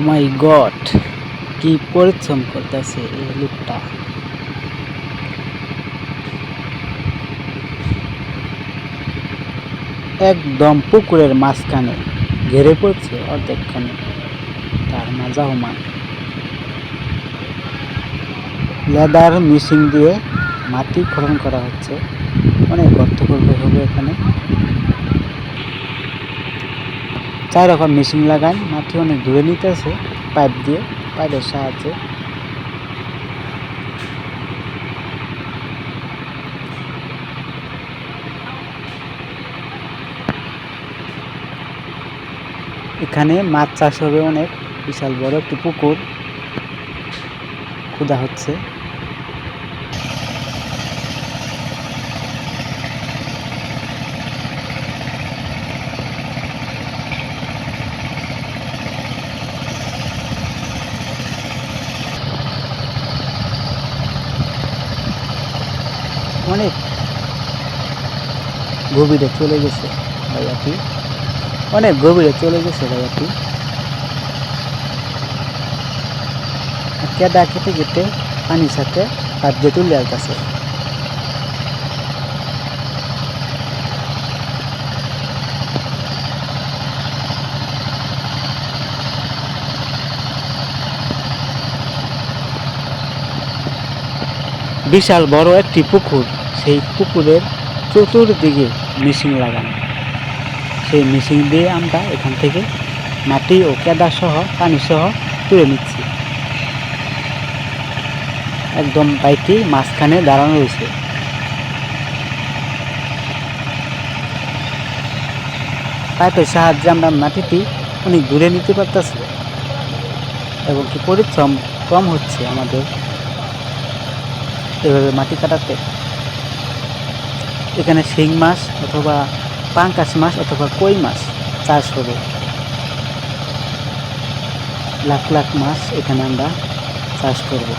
মাই god, কি পরিশ্রম করতেছে এই লোকটা। একদম পুকুরের মাঝখানে ঘেরে পড়ছে অর্ধেকখানে, তার মাজা হুমান। লেদার মেশিন দিয়ে মাটি খনন করা হচ্ছে, অনেক গর্ত করবে হবে এখানে। 4 রকম মেশিন লাগান, মাটি অনেক দূরে নিতেছে পাইপ দিয়ে, পাইপের সাহায্যে। এখানে মাছ চাষ হবে অনেক, বিশাল বড় একটি পুকুর খোদা হচ্ছে। অনেক গভীরে চলে গেছে ভাইয়াটি, অনেক গভীরে চলে গেছে ভাইয়াটি। কেদা কেটে কেটে পানির সাথে হাত দিয়ে তুলে আসতেছে। বিশাল বড় একটি পুকুর, সেই পুকুরের চতুর্দিকে মেশিন লাগানো। সেই মেশিন দিয়ে আমরা এখান থেকে মাটি ও কেদা সহ পানি সহ তুলে নিচ্ছি। একদম বাইকটি মাঝখানে দাঁড়ানো রয়েছে। পাইপের সাহায্যে আমরা মাটিটি অনেক দূরে নিতে পারতেছি এবং কি পরিশ্রম কম হচ্ছে আমাদের এভাবে মাটি কাটাতে। এখানে শিং মাছ অথবা পাঙ্কাশ মাছ অথবা কই মাছ চাষ হবে। লাখ লাখ মাছ এখানে আমরা চাষ করব।